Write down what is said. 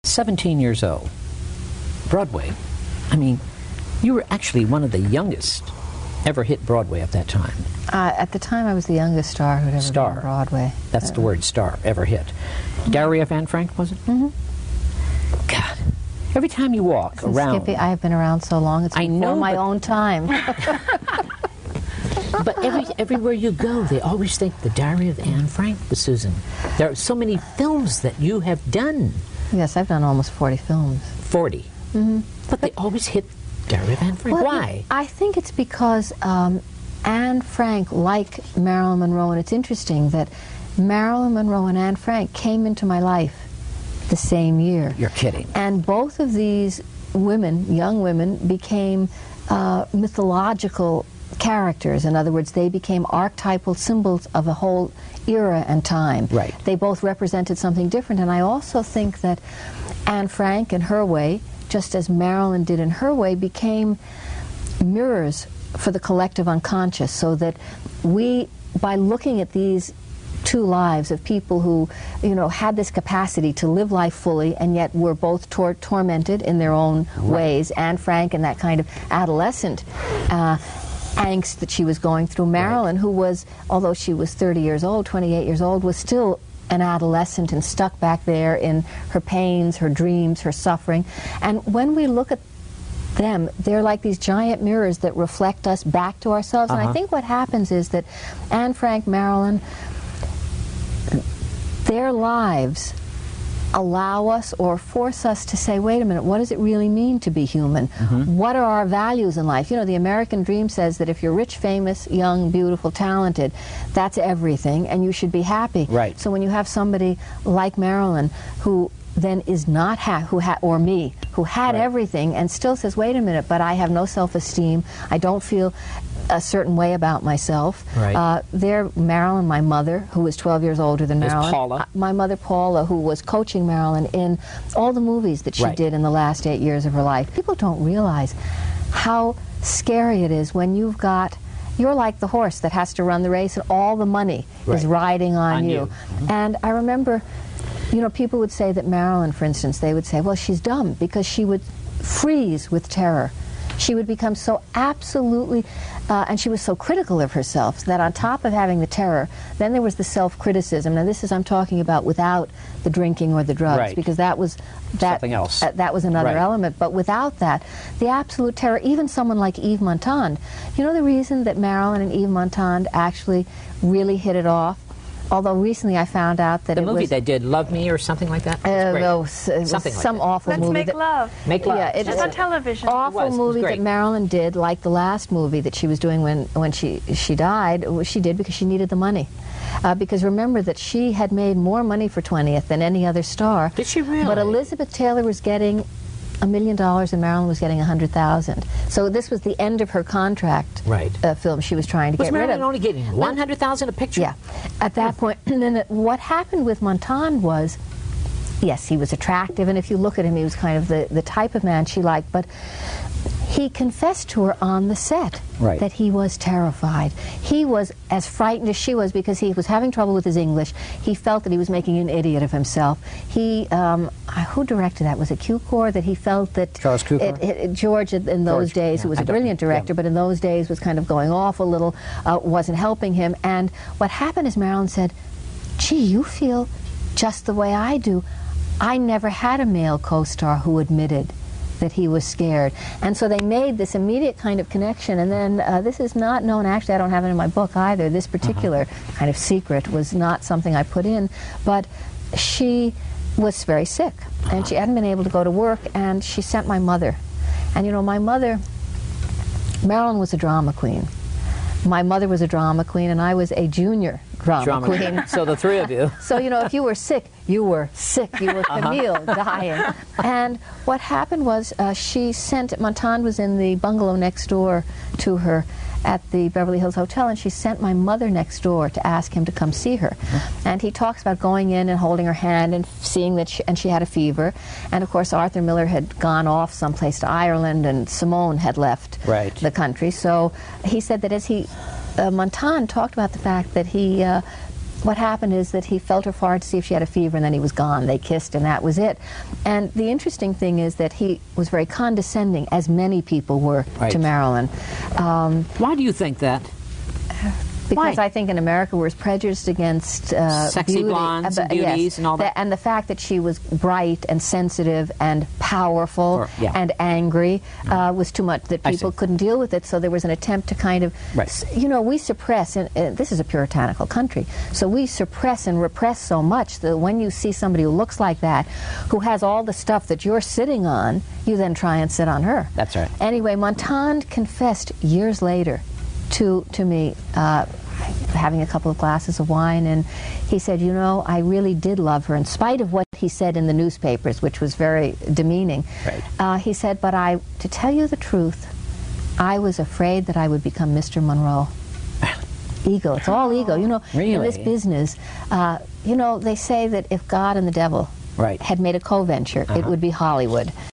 "17 years old. Broadway. I mean, you were actually one of the youngest ever hit Broadway at that time. At the time, I was the youngest star who'd ever been on Broadway. That's the word, star, ever hit. Diary of Anne Frank, was it? Mm-hmm. God. Every time you walk around... Skippy, I have been around so long, it's before my own time. But everywhere you go, they always think the Diary of Anne Frank was Susan. There are so many films that you have done. Yes, I've done almost 40 films. 40? Mm-hmm. But they always hit Diary of Anne Frank. Well, why? I think it's because Anne Frank, like Marilyn Monroe, and it's interesting that Marilyn Monroe and Anne Frank came into my life the same year. You're kidding. And both of these women, young women, became mythological characters. In other words, they became archetypal symbols of a whole era and time. Right. They both represented something different, and I also think that Anne Frank, in her way, just as Marilyn did in her way, became mirrors for the collective unconscious, so that we, by looking at these two lives of people who, you know, had this capacity to live life fully and yet were both tormented in their own ways. Anne Frank and that kind of adolescent angst that she was going through. Marilyn, who was, although she was 30 years old, 28 years old, was still an adolescent and stuck back there in her pains, her dreams, her suffering. And when we look at them, they're like these giant mirrors that reflect us back to ourselves. And I think what happens is that Anne Frank, Marilyn, their lives allow us or force us to say, wait a minute, what does it really mean to be human? What are our values in life? You know, the American dream says that if you're rich, famous, young, beautiful, talented, that's everything, and you should be happy. Right. So when you have somebody like Marilyn who then is not or me, who had everything and still says, wait a minute, but I have no self-esteem, I don't feel a certain way about myself. There, Marilyn, my mother, who was 12 years older than Marilyn. Paula. My mother, Paula, who was coaching Marilyn in all the movies that she did in the last 8 years of her life. People don't realize how scary it is when you're like the horse that has to run the race and all the money is riding on you. And I remember, you know, people would say that Marilyn, for instance, they would say, well, she's dumb because she would freeze with terror. She would become so absolutely, and she was so critical of herself that on top of having the terror, then there was the self-criticism. Now this is, I'm talking about without the drinking or the drugs, because that was something else. That was another element. But without that, the absolute terror, even someone like Yves Montand, you know the reason that Marilyn and Yves Montand actually really hit it off? Although recently I found out that the movie they did, Love Me or something like that? It was some awful movie. Let's Make Love. Make Love. Yeah, it was on television. Awful movie that Marilyn did, like the last movie that she was doing when she died. She did because she needed the money. Because remember that she had made more money for 20th than any other star. Did she really? But Elizabeth Taylor was getting $1 million and Marilyn was getting $100,000. So this was the end of her contract film she was trying to get rid of. Was Marilyn only getting $100,000 a picture? Yeah. At that point, and then what happened with Montand was, yes, he was attractive, and if you look at him, he was kind of the type of man she liked, but he confessed to her on the set that he was terrified. He was as frightened as she was because he was having trouble with his English. He felt that he was making an idiot of himself. He, who directed that? Was it Cukor? That he felt that Charles Cukor? George in those days, who was a brilliant director, but in those days was kind of going off a little, wasn't helping him. And what happened is Marilyn said, gee, you feel just the way I do. I never had a male co-star who admitted that he was scared. And so they made this immediate kind of connection, and then this is not known, actually I don't have it in my book either, this particular kind of secret was not something I put in, but she was very sick, and she hadn't been able to go to work, and she sent my mother. And you know, my mother, Marilyn was a drama queen. My mother was a drama queen, and I was a junior drama queen. So the three of you. So, you know, if you were sick, you were sick. You were Camille, dying. And what happened was she sent, Montand was in the bungalow next door to her at the Beverly Hills Hotel, and she sent my mother next door to ask him to come see her. And he talks about going in and holding her hand and seeing that she had a fever. And of course Arthur Miller had gone off someplace to Ireland, and Simone had left the country. So he said that as he Montan talked about the fact that he, what happened is that he felt her forehead to see if she had a fever, and then he was gone. They kissed, and that was it. And the interesting thing is that he was very condescending, as many people were to Marilyn. Why do you think that? Because Why? I think in America we're prejudiced against sexy beauty, blondes and beauties yes, and all that. And the fact that she was bright and sensitive and powerful and angry was too much, that people couldn't deal with it. So there was an attempt to kind of, you know, we suppress, and this is a puritanical country, so we suppress and repress so much that when you see somebody who looks like that, who has all the stuff that you're sitting on, you then try and sit on her. That's right. Anyway, Montan confessed years later to me, having a couple of glasses of wine, and he said, you know, I really did love her, in spite of what he said in the newspapers, which was very demeaning. He said, but to tell you the truth, I was afraid that I would become Mr. Monroe. Ego, it's all ego. You know, in this business, you know, they say that if God and the devil had made a co-venture, it would be Hollywood.